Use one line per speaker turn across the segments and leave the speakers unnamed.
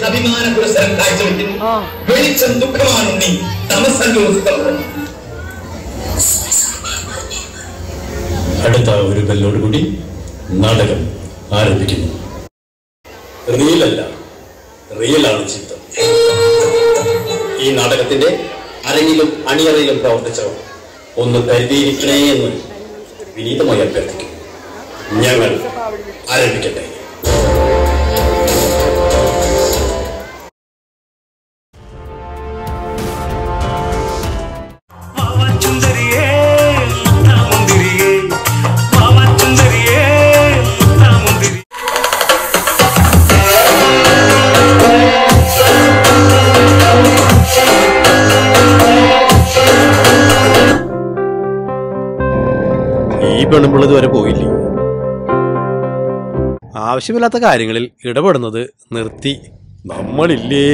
അഭിമാന പുരസ്സരം കാഴ്ചവെക്കുന്നു. വെളിച്ചം ദുഃഖമാണ് നീ, തമസല്ലോ സ്തോത്രം.
അടുത്ത ഒരു ബെല്ലോടുകൂടി നാടകം ആരംഭിക്കുന്നു. റിയലല്ല, റിയലാണ് ചിത്രം. ഈ നാടകത്തിന്റെ അരങ്ങിലും അണിയറയിലും പ്രവർത്തിച്ചവർ ഒന്ന് കരുതിയിരിക്കണേ എന്ന് വിനീതമായി അഭ്യർത്ഥിക്കും. ഞങ്ങൾ ആരംഭിക്കട്ടെ.
ഈ പെണ്ണുമ്പിള്ളത് വരെ പോയില്ലേ? ആവശ്യമില്ലാത്ത കാര്യങ്ങളിൽ ഇടപെടുന്നത് നിർത്തി. നമ്മളില്ലേ?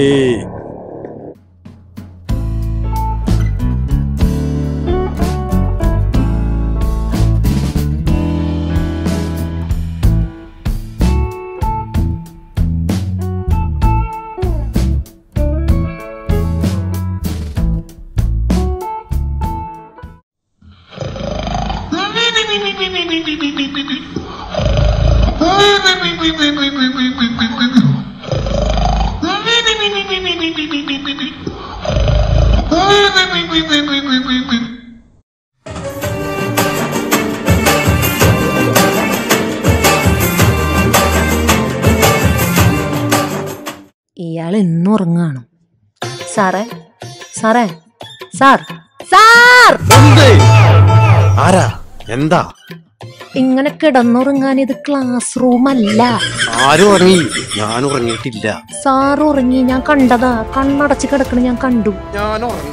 ഇയാൾ എന്നും ഉറങ്ങാണ്. സാറേ, സാറേ, സാർ, സാർ,
ആരാ? എന്താ?
ഇങ്ങനെ കിടന്നുറങ്ങാൻ ഇത് ക്ലാസ് റൂം അല്ല.
ആരും ഉറങ്ങി? ഞാൻ ഉറങ്ങിയിട്ടില്ല.
സാർ ഉറങ്ങി, ഞാൻ കണ്ടതാ. കണ്ണടച്ച് കിടക്കണ ഞാൻ കണ്ടു.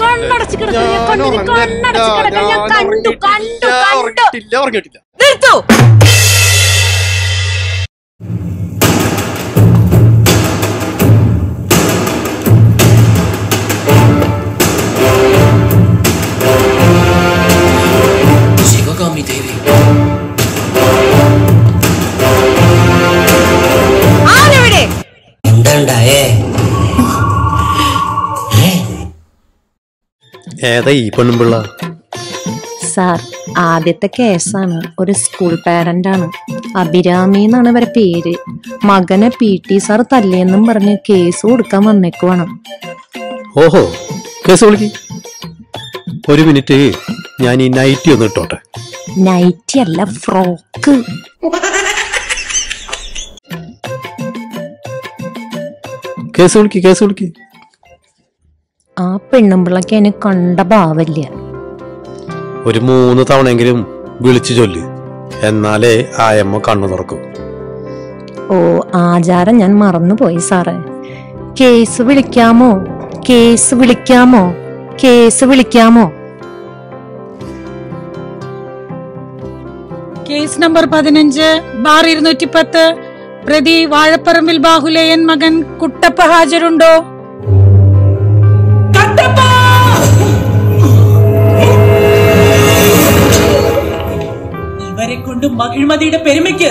കണ്ണടച്ച് കിടക്കണ ഞാൻ കണ്ടു. കണ്ണടച്ച് കിടക്കണ ഞാൻ കണ്ടു.
ഉറങ്ങിയിട്ടില്ല.
നിർത്തൂ.
ഏതാ ഈ പെണ്ണുമ്പിള്ള?
സാർ, ആദ്യത്തെ കേസാണ്. ഒരു സ്കൂൾ പാരന്റ് ആണ്. അഭിരാമി എന്നാണ് ഇവരെ പേര്. മകനെ PT സാർ തല്ലിയെന്നും പറഞ്ഞ് കേസ് കൊടുക്കാൻ വന്നേക്കുവാണ്.
ഓഹോ, കേസ് വിളിക്ക്. ഒരു മിനിറ്റ്, ഞാൻ ഈ നൈറ്റി ഒന്ന് ഇട്ടോട്ടെ.
നൈറ്റി അല്ല, ഫ്രോക്ക്.
കേസ് വിളിക്ക്, കേസ് വിളിക്ക്.
ആ പെണ്ണുമ്പിള്ളക്ക് എന്നെ കണ്ട ഭാവല്ല.
ഒരു 3 തവണയെങ്കിലും വിളിച്ചു ചൊല്ല്, എന്നാലേ ആയമ്മ കണ്ണു തുറക്കും.
ഓ, ആചാരം ഞാൻ മറന്നുപോയി സാറേ. കേസ് വിളിക്കാമോ? കേസ് വിളിക്കാമോ? കേസ് വിളിക്കാമോ?
കേസ് നമ്പർ 15/210 പ്രതി വാഴപ്പറമ്പിൽ ബാഹുലേയൻ മകൻ കുട്ടപ്പ ഹാജരുണ്ടോ?
ഇവരെ കൊണ്ട് മഹിഴ്മതിയുടെ പെരുമയ്ക്ക്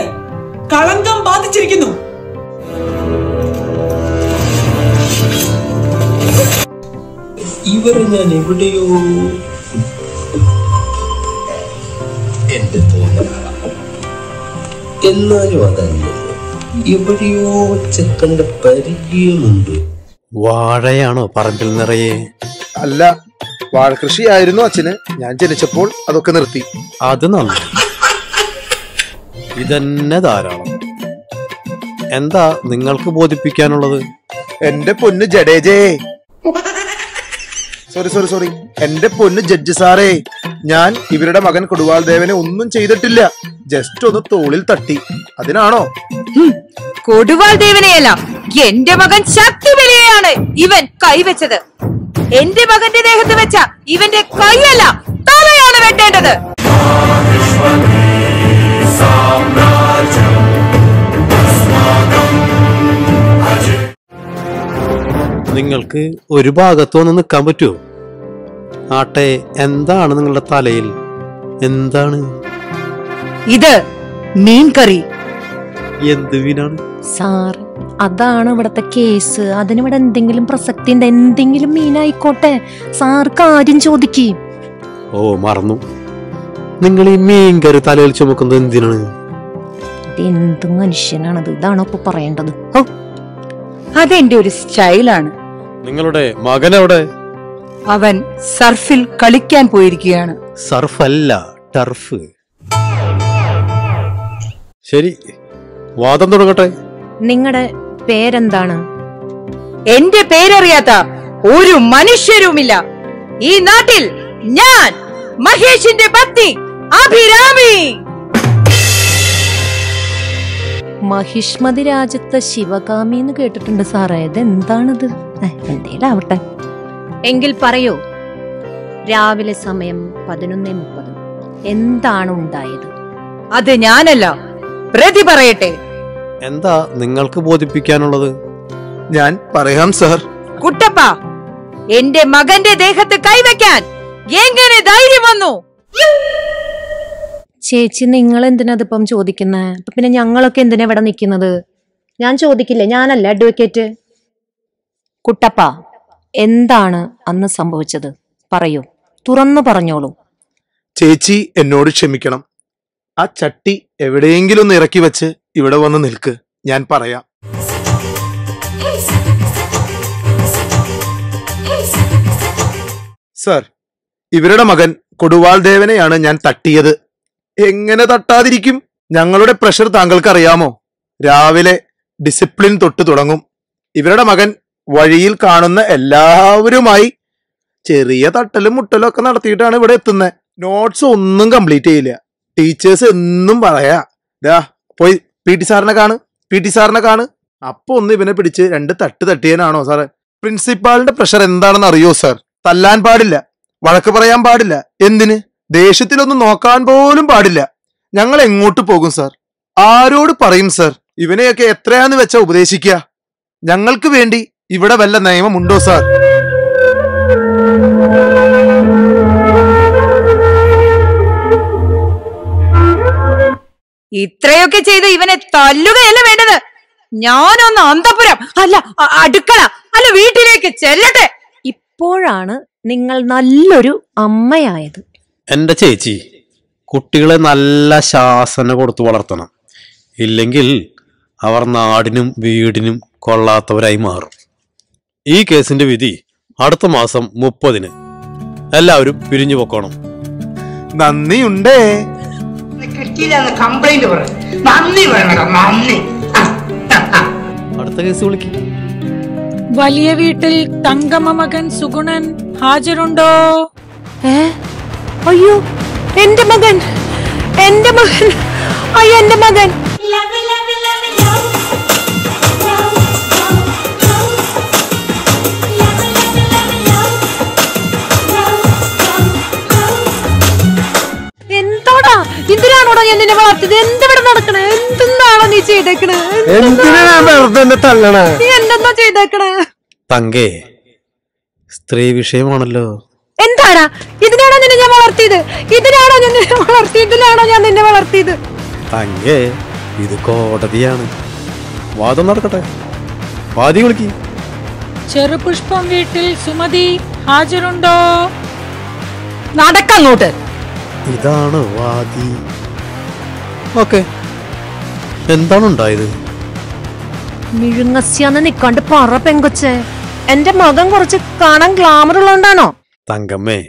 കളങ്കം ബാധിച്ചിരിക്കുന്നു.
ഇവരെ ഞാൻ എവിടെയോ എന്റെ തോന്നലാണ്. എന്നാലും അതല്ല, എവിടെയോ ചെക്കന്റെ പരിചയമുണ്ട്.
വാഴയാണോ പറമ്പിൽ നിറയെ?
അല്ല, വാഴകൃഷിയായിരുന്നു അച്ഛന്. ഞാൻ ജനിച്ചപ്പോൾ അതൊക്കെ നിർത്തി.
അത് നന്ദി. ഇതന്നെ ധാരാളം. എന്താ നിങ്ങൾക്ക് ബോധിപ്പിക്കാനുള്ളത്?
എന്റെ പൊന്ന് ജഡേജേ, സോറി, എന്റെ പൊന്ന് ജഡ്ജ് സാറേ, ഞാൻ ഇവരുടെ മകൻ കൊടുവാൾ ദേവനെ ഒന്നും ചെയ്തിട്ടില്ല. ജസ്റ്റ് ഒന്ന് തോളിൽ തട്ടി. അതിനാണോ?
കൊടുവാൾ ദേവനെയല്ല, എന്റെ മകൻ ശക്തിബലിയെയാണ് ഇവൻ കൈവച്ചത്. എന്റെ മകന്റെ ദേഹത്ത് വെച്ച ഇവന്റെ കൈയല്ല, തലയാണ് വെട്ടേണ്ടത്.
നിങ്ങൾക്ക് ഒരു ഭാഗത്തൊന്ന് നിൽക്കാൻ പറ്റുമോ? ആട്ടെ, എന്താണ് നിങ്ങളുടെ തലയിൽ? എന്താണ്
ഇത്? മീൻ കറി.
എന്ത് മീനാണ്
സാർ, അതാണ് ഇവിടത്തെ കേസ്. അതിനിവിടെ എന്തെങ്കിലും പ്രസക്തി ഉണ്ട്, എന്തെങ്കിലും മീനായിക്കോട്ടെ. സാർ കാര്യം ചോദിക്കും.
ഓ മറന്നു, നിങ്ങൾ ഈ മീൻകറി തലയിൽ ചുമക്കുന്നത് എന്തിനാണ്?
എന്ത് മനുഷ്യനാണത്? ഇതാണോ ഇപ്പൊ പറയേണ്ടത്?
ഓ, അതെന്റെ ഒരു സ്റ്റൈലാണ്.
നിങ്ങളുടെ മകൻ എവിടെ?
അവൻ സർഫിൽ കളിക്കാൻ പോയിരിക്കുകയാണ്.
സർഫ് അല്ല, ടർഫ്. ശരി, വാദം തുടങ്ങട്ടെ.
നിങ്ങളുടെ പേരെന്താണ്?
എന്റെ പേരറിയാത്ത ഒരു മനുഷ്യരുമില്ല ഈ നാട്ടിൽ. ഞാൻ മഹേഷിന്റെ പത്നി അഭിരാമി.
മഹിഷ്മതി രാജ്യത്തെ ശിവകാമി എന്ന് കേട്ടിട്ടുണ്ട് സാറേ. ഇതെന്താണിത്? എന്തേലും ആവട്ടെ. എങ്കിൽ പറയൂ, രാവിലെ സമയം 11:30 എന്താണ് ഉണ്ടായത്?
അത് ഞാനല്ല, പ്രതി പറയട്ടെ.
എന്താ നിങ്ങൾക്ക് ബോധിപ്പിക്കാനുള്ളത്?
ഞാൻ പറയാം സാർ.
കുട്ടപ്പ, എന്റെ മകന്റെ ദേഹത്ത് കൈവയ്ക്കാൻ എങ്ങനെ ധൈര്യം വന്നു?
ചേച്ചി, നിങ്ങൾ എന്തിനതിപ്പം ചോദിക്കുന്നേ? പിന്നെ ഞങ്ങളൊക്കെ എന്തിനാ ഇവിടെ നിൽക്കുന്നത്? ഞാൻ ചോദിക്കില്ലേ? ഞാനല്ല അഡ്വക്കേറ്റ്. കുട്ടപ്പ, എന്താണ് അന്ന് സംഭവിച്ചത്? പറയൂ, തുറന്നു പറഞ്ഞോളൂ.
ചേച്ചി എന്നോട് ക്ഷമിക്കണം. ആ ചട്ടി എവിടെയെങ്കിലും ഒന്ന് ഇറക്കി വെച്ച് ഇവിടെ വന്ന് നിൽക്ക്, ഞാൻ പറയാം. സർ, ഇവരുടെ മകൻ കൊടുവാൾ ദേവനെയാണ് ഞാൻ തട്ടിയത്. എങ്ങനെ തട്ടാതിരിക്കും? ഞങ്ങളുടെ പ്രഷർ താങ്കൾക്ക് അറിയാമോ? രാവിലെ ഡിസിപ്ലിൻ തൊട്ട് തുടങ്ങും. ഇവരുടെ മകൻ വഴിയിൽ കാണുന്ന എല്ലാവരുമായി ചെറിയ തട്ടലും മുട്ടലും ഒക്കെ നടത്തിയിട്ടാണ് ഇവിടെ എത്തുന്നത്. നോട്ട്സ് ഒന്നും കംപ്ലീറ്റ് ചെയ്യില്ല. ടീച്ചേഴ്സ് എന്നും പറയാ, ദാ പോയി PT സാറിനെ കാണ്. അപ്പൊ ഒന്ന് ഇവനെ പിടിച്ച് 2 തട്ട് തട്ടിയനാണോ സാറേ? പ്രിൻസിപ്പാളിന്റെ പ്രഷർ എന്താണെന്ന് അറിയോ സാർ? തല്ലാൻ പാടില്ല, വഴക്ക് പറയാൻ പാടില്ല. എന്തിന്? ദേഷ്യത്തിലൊന്നും നോക്കാൻ പോലും പാടില്ല. ഞങ്ങൾ എങ്ങോട്ട് പോകും സാർ? ആരോട് പറയും സാർ? ഇവനെയൊക്കെ എത്രയാന്ന് വെച്ചാ ഉപദേശിക്കുക? ഞങ്ങൾക്ക് വേണ്ടി ഇവിടെ വല്ല നിയമമുണ്ടോ സാർ?
ഇത്രയൊക്കെ ചെയ്ത് ഇവനെ തല്ലുകയല്ല വേണ്ടത്. ഞാനൊന്ന് അന്തപുരം അല്ല അടുക്കള അല്ല വീട്ടിലേക്ക് ചെല്ലട്ടെ.
ഇപ്പോഴാണ് നിങ്ങൾ നല്ലൊരു അമ്മയായത്.
എന്റെ ചേച്ചി, കുട്ടികളെ നല്ല ശാസന കൊടുത്തു വളർത്തണം. ഇല്ലെങ്കിൽ അവർ നാടിനും വീടിനും കൊള്ളാത്തവരായി മാറും. ഈ കേസിന്റെ വിധി അടുത്ത മാസം 30-ന്. എല്ലാവരും പിരിഞ്ഞു പൊക്കോണം.
നന്ദിയുണ്ടേ.
കിട്ടിയില്ലെന്ന് കംപ്ലൈന്റ് പറയും. നന്ദി വേണം, നന്ദി.
അടുത്ത കേസ് വിളിക്കും.
വലിയ വീട്ടിൽ തങ്കമ്മ മകൻ സുഗുണൻ ഹാജരുണ്ടോ?
അയ്യോ, എന്റെ മകൻ. അയ്യോ, എന്റെ മകൻ. എന്താടാ, ഇതിനാണോടാ ഞാൻ നിന്നെ വളർത്തിയത്? എന്തിവിടെ നടക്കണേ? എന്തെന്നാണോ നീ ചെയ്തേക്കണേ? നീ എന്തെന്നാ ചെയ്തേക്കണേ?
തങ്കേ, സ്ത്രീ വിഷയമാണല്ലോ.
എന്താടാ, ഇതിനാണോ നിന്നെ ഞാൻ വളർത്തിയത്? ഇതിലാണോ ഞാൻ നിന്നെ വളർത്തിയത്?
തങ്കേ, ഇത് കോടതിയാണ്. വാദം നടക്കട്ടെ. വാദി വിളിക്ക്.
ചെറുപുഷ്പം വീട്ടിൽ സുമതി ഹാജരുണ്ടോ?
നടക്കങ്ങോട്ട്.
ഇതാണ് വാദി. ഓക്കെ, എന്താണ് ഉണ്ടായത്?
മിഴുങ്ങസ്യാന്ന് നിക്കാണ്ട് പറ പെങ്കൊച്ചേ. എന്റെ മകൻ കുറച്ച് കാണാൻ ഗ്ലാമർ ഉള്ളതുകൊണ്ടാണോ?
തങ്കമ്മേ,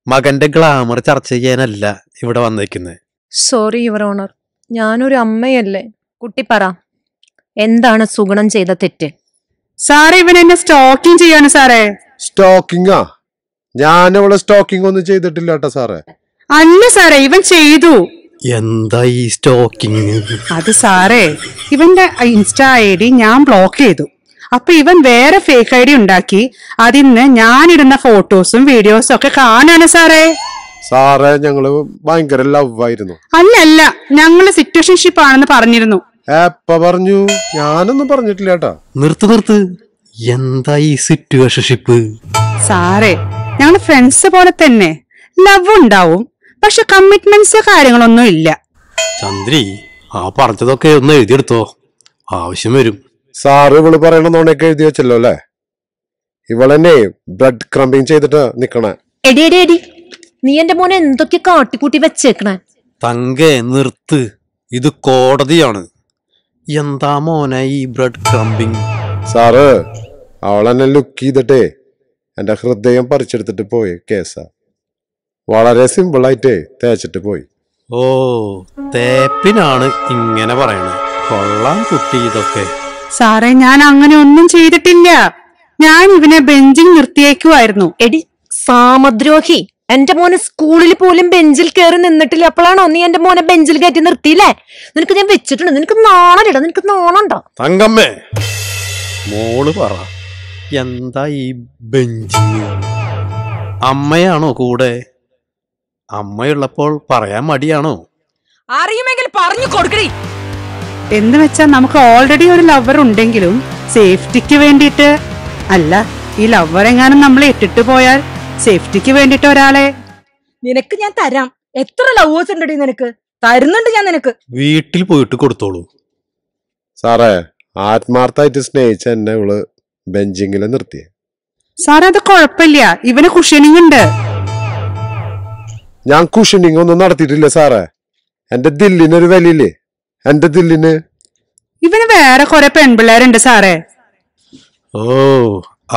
മകന്റെ ഗ്ലാമർ ചർച്ച ചെയ്യാനല്ല ഇവിടെ വന്നേക്കുന്നത്.
സോറി യുവർ ഓണർ, ഞാനൊരു അമ്മയല്ലേ. കുട്ടി പറ, എന്താണ് സുഗുണം ചെയ്ത തെറ്റ്?
സാറേ, ഇവൻ എന്നെ സ്റ്റോക്കിംഗ് ചെയ്യാണ് സാറേ.
സ്റ്റോക്കിങ്ങാ? ഞാൻ അവളെ സ്റ്റോക്കിംഗ് ഒന്നും ചെയ്തിട്ടില്ല കേട്ടോ സാറേ.
അല്ല സാറേ, ഇവൻ ചെയ്തു.
എന്താ ഈ സ്റ്റോക്കിങ്?
അത് സാറേ, ഇവന്റെ ഇൻസ്റ്റാ ID ഞാൻ ബ്ലോക്ക് ചെയ്തു. അപ്പൊ ഇവൻ വേറെ ഫേക്ക് ID ഉണ്ടാക്കി അതിന്ന് ഞാനിടുന്ന ഫോട്ടോസും വീഡിയോസും ഒക്കെ കാണാണ് സാറേ.
സാറേ, ഞങ്ങള് ഭയങ്കര ലവ് ആയിരുന്നു.
അല്ല, ഞങ്ങള് സിറ്റുവേഷൻഷിപ്പ് ആണെന്ന് പറഞ്ഞിരുന്നു.
എപ്പ പറഞ്ഞു? ഞാനൊന്നും പറഞ്ഞിട്ടില്ല കേട്ടാ.
നിർത്ത്. എന്താ ഈ സിറ്റുവേഷൻഷിപ്പ്?
സാറേ, ഞങ്ങള് ഫ്രണ്ട്സ് പോലെ തന്നെ. ലവ് ഉണ്ടാവും, പക്ഷെ കമ്മിറ്റ്മെന്റ്സ് കാര്യങ്ങളൊന്നും ഇല്ല.
ചന്ദ്രി, ആ പറഞ്ഞതൊക്കെ ഒന്ന് എഴുതിയെടുത്തോ, ആവശ്യം വരും.
സാറ് ഇവള് പറയണ നോണയൊക്കെ എഴുതി വെച്ചല്ലോ അല്ലേ? ഇവളെന്നെ ബ്രെഡ് ക്രംബിങ് ചെയ്തിട്ട് നിക്കണേ.
എടി എടി എടി, നീ എന്റെ മോനെ എന്തൊക്കെ കാട്ടിക്കൂട്ടി വെച്ചേക്കണേ.
തങ്കേ നിർത്ത്, ഇത് കോടതിയാണ്. എന്താ മോനെ ഈ ബ്രെഡ് ക്രംബിങ്?
സാറ് അവളെന്നെ ലുക്ക് ചെയ്തിട്ടേ എന്റെ ഹൃദയം പറിച്ചെടുത്തിട്ട് പോയി കേസാ. വളരെ സിമ്പിളായിട്ടേ തേച്ചിട്ട് പോയി.
ഓ, തേപ്പിനാണ് ഇങ്ങനെ പറയണത്. കൊള്ളാം കുട്ടി ഇതൊക്കെ.
സാറേ, ഞാൻ അങ്ങനെ ഒന്നും ചെയ്തിട്ടില്ല. ഞാൻ ഇവനെ ബെഞ്ചിൽ നിർത്തിയേക്കുമായിരുന്നു.
എടി സാമദ്രോഹി, എന്റെ മോനെ സ്കൂളിൽ പോലും ബെഞ്ചിൽ കയറി നിന്നിട്ടില്ല. അപ്പോഴാണോ നീ എന്റെ മോനെ ബെഞ്ചിൽ കയറ്റി നിർത്തിയില്ലേ? നിനക്ക് ഞാൻ വെച്ചിട്ടുണ്ട്. നിനക്ക് നാണമില്ല? നിനക്ക് നാണുണ്ടോ?
തങ്കമ്മേ, മോള് പറ, എന്താ ഈ ബെഞ്ചിങ്? അമ്മയാണോ കൂടെ? അമ്മയുള്ളപ്പോൾ പറയാൻ മടിയാണോ?
അറിയുമെങ്കിൽ പറഞ്ഞു കൊടുക്കണേ.
എന്ന് വെച്ചാ നമുക്ക് ഓൾറെഡി ഒരു ലവർ ഉണ്ടെങ്കിലും സേഫ്റ്റിക്ക് വേണ്ടിയിട്ട്. അല്ല, ഈ ലവർ എങ്ങാനും നമ്മളെ ഇട്ടിട്ട് പോയാൽ സേഫ്റ്റിക്ക് വേണ്ടിട്ട് ഒരാളെ.
നിനക്ക് ഞാൻ തരാം. എത്ര ലവേഴ്സ് ഉണ്ടടി നിനക്ക്? തരുന്നുണ്ട് ഞാൻ നിനക്ക്.
വീട്ടിൽ പോയിട്ട് കൊടുത്തോളൂ.
സാറേ, ആത്മാർത്ഥമായിട്ട് സ്നേഹിച്ച എന്നെ ഇവള് ബെഞ്ചിങ്ങില് നിർത്തിയ.
സാറേ, അത് കുഴപ്പമില്ല. ഇവന് കുഷനിങ് ഉണ്ട്.
ഞാൻ കുഷനിങ് ഒന്നും നടത്തിയിട്ടില്ല സാറേ. എന്റെ ദില്ലിനൊരു വിലയില്ലേ? എന്റെ ദില്ലിന്.
ഇവന് വേറെ കുറെ പെൺപിള്ളേരുണ്ട് സാറേ.
ഓ,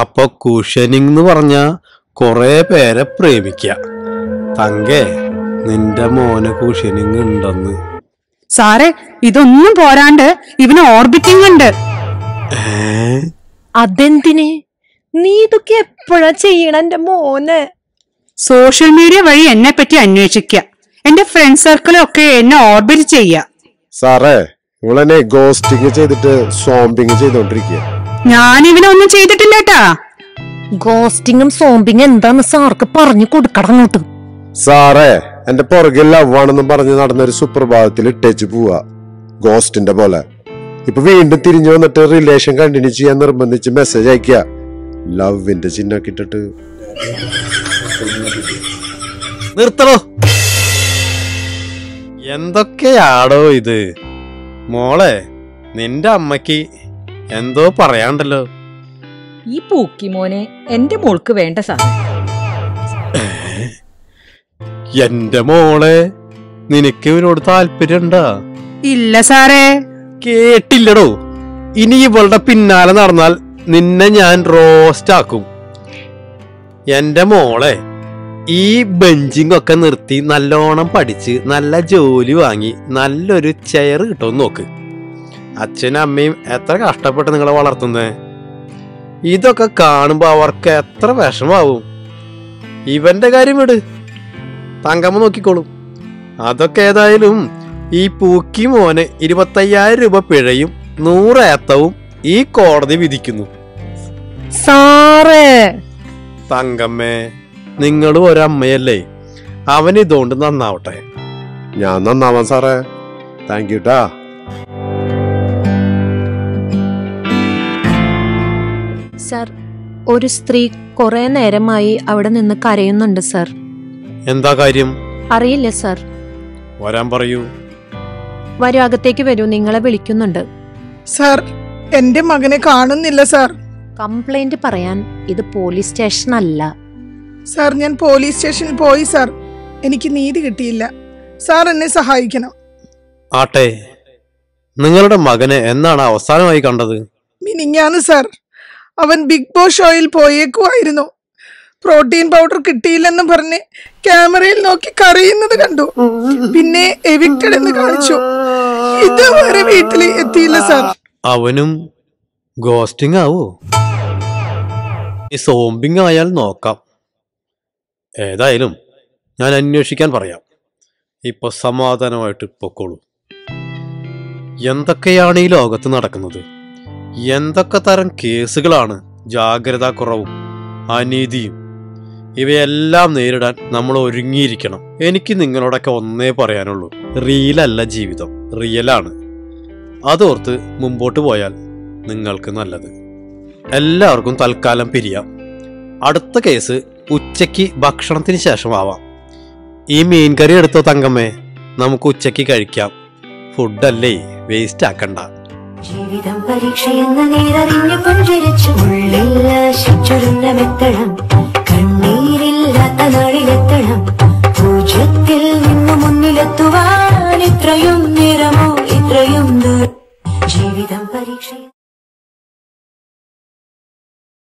അപ്പൊ കുഷനിങ് എന്ന് പറഞ്ഞ കൊറേ പേരെ പ്രേമിക്ക. തങ്കേ, നിന്റെ മോനെ കുഷനിങ് ഉണ്ടെന്ന്.
സാറേ, ഇതൊന്നും പോരാണ്ട് ഇവന് ഓർബിറ്റിംഗ് ഉണ്ട്.
അതെന്തിന്? നീ ഇതൊക്കെ എപ്പോഴാ ചെയ്യണ എന്റെ മോനെ?
സോഷ്യൽ മീഡിയ വഴി എന്നെ പറ്റി അന്വേഷിക്ക. എന്റെ ഫ്രണ്ട് സർക്കിളൊക്കെ എന്നെ ഓർബിറ്റ് ചെയ്യ.
സാറേ, ഇവളെന്നെ ഗോസ്റ്റിംഗ് ചെയ്തിട്ട് സോംബിങ് ചെയ്തോണ്ടിരിക്കുക.
ഞാൻ ഇവനൊന്നും ചെയ്തിട്ടില്ലേട്ടാ.
ഗോസ്റ്റിങ്ങും സോംബിങ് എന്താന്ന് സാർക്ക് പറഞ്ഞു കൊടുക്കണം അങ്ങോട്ട്.
സാറേ, എന്റെ പുറകിൽ ലവാണെന്നും പറഞ്ഞ് നടന്നൊരു സുപ്രഭാതത്തിൽ ഇട്ടേച്ച് പോവാ, ഗോസ്റ്റിന്റെ പോലെ. ഇപ്പൊ വീണ്ടും തിരിഞ്ഞു വന്നിട്ട് റിലേഷൻ കണ്ടിന്യൂ ചെയ്യാൻ നിർബന്ധിച്ച് മെസ്സേജ് അയക്കുക, ലവിന്റെ ചിഹ്നൊക്കെ ഇട്ടിട്ട്.
നിർത്തണോ? എന്തൊക്കെയാടോ ഇത്? മോളെ, നിന്റെ അമ്മക്ക് എന്തോ പറയാണ്ടല്ലോ.
ഈ പൂക്കി മോനെ എന്റെ മോൾക്ക് വേണ്ട സാറേ.
എന്റെ മോളെ, നിനക്ക് ഇവരോട് താല്പര്യണ്ടാ?
ഇല്ല സാറേ.
കേട്ടില്ലടോ. ഇനി ഇവളുടെ പിന്നാലെ നടന്നാൽ നിന്നെ ഞാൻ റോസ്റ്റ് ആക്കും. എന്റെ മോളെ, ഈ ബെഞ്ചിങ് ഒക്കെ നിർത്തി നല്ലോണം പഠിച്ച് നല്ല ജോലി വാങ്ങി നല്ലൊരു ചെയർ കിട്ടുമെന്ന് നോക്ക്. അച്ഛനും അമ്മയും എത്ര കഷ്ടപ്പെട്ട് നിങ്ങളെ വളർത്തുന്നേ. ഇതൊക്കെ കാണുമ്പോ അവർക്ക് എത്ര വിഷമാവും. ഇവന്റെ കാര്യം വിട്, തങ്കമ്മ നോക്കിക്കോളും. അതൊക്കെ ഏതായാലും ഈ പൂക്കി മോന് 25,000 രൂപ പിഴയും 100 ഏത്തവും ഈ കോടതി വിധിക്കുന്നു.
സാറേ,
തങ്കമ്മേ, നിങ്ങളും ഒരമ്മയല്ലേ. അവൻ ഇതുകൊണ്ട് നന്നാവട്ടെ.
ഞാൻ നന്നാവാൻ സാറേ. താങ്ക് യു ടാ.
സർ, ഒരു സ്ത്രീ കുറെ നേരമായി അവിടെ നിന്ന് കരയുന്നുണ്ട് സർ.
എന്താ കാര്യം?
അറിയില്ല സർ.
വരാൻ പറയൂ.
വരൂ, അകത്തേക്ക് വരൂ, നിങ്ങളെ വിളിക്കുന്നുണ്ട്.
സർ, എന്റെ മകനെ കാണുന്നില്ല സർ.
കംപ്ലൈന്റ് പറയാൻ ഇത് പോലീസ് സ്റ്റേഷൻ അല്ല.
സർ, ഞാൻ പോലീസ് സ്റ്റേഷനിൽ പോയി സർ. എനിക്ക് നീതി കിട്ടിയില്ല. സാർ എന്നെ സഹായിക്കണം.
ആട്ടെ, നിങ്ങളുടെ മകനെ എന്നാണ് അവസാനമായി കണ്ടത്?
മിനിഞ്ഞാന്ന് സർ. അവൻ ബിഗ് ബോസ് ഷോയിൽ പോയേക്കുമായിരുന്നു. പ്രോട്ടീൻ പൗഡർ കിട്ടിയില്ലെന്ന് പറഞ്ഞ് ക്യാമറയിൽ നോക്കി കരയുന്നത് കണ്ടു. പിന്നെ എവിക്റ്റഡ് എന്ന് കാണിച്ചു. ഇതുവരെ വീട്ടിൽ എത്തിയില്ല സർ.
അവനും ഗോസ്റ്റിംഗ് ആവോ? ഈ സോംബിങ് ആയാൽ നോക്കാം. ഏതായാലും ഞാൻ അന്വേഷിക്കാൻ പറയാം. ഇപ്പൊ സമാധാനമായിട്ട് പൊക്കോളൂ. എന്തൊക്കെയാണ് ഈ ലോകത്ത് നടക്കുന്നത്? എന്തൊക്കെ തരം കേസുകളാണ്? ജാഗ്രതാ കുറവും അനീതിയും. ഇവയെല്ലാം നേരിടാൻ നമ്മൾ ഒരുങ്ങിയിരിക്കണം. എനിക്ക് നിങ്ങളോടൊക്കെ ഒന്നേ പറയാനുള്ളൂ, റിയലല്ല ജീവിതം, റിയലാണ്. അതോർത്ത് മുമ്പോട്ട് പോയാൽ നിങ്ങൾക്ക് നല്ലത്. എല്ലാവർക്കും തൽക്കാലം പിരിയാം. അടുത്ത കേസ് ഉച്ചയ്ക്ക് ഭക്ഷണത്തിന് ശേഷമാവാം. ഈ മീൻ കറി എടുത്തോ തങ്കമ്മേ, നമുക്ക് ഉച്ചയ്ക്ക് കഴിക്കാം. ഫുഡല്ലേ, വേസ്റ്റ് ആക്കണ്ട.
ജീവിതം പരീക്ഷയെന്ന നേരറിഞ്ഞു പുഞ്ചിരിച്ചു ഉള്ളിൽ ശിച്ചുരുന്ന മെത്തണം കണ്ണീരില്ലാത്ത നാളിലെത്തണം പൂജ്യത്തിൽ നിന്നു മുന്നിലെത്തുവാൻ ഇത്രയും നേരമോ ഇത്രയും ദൂരം ജീവിതം പരീക്ഷ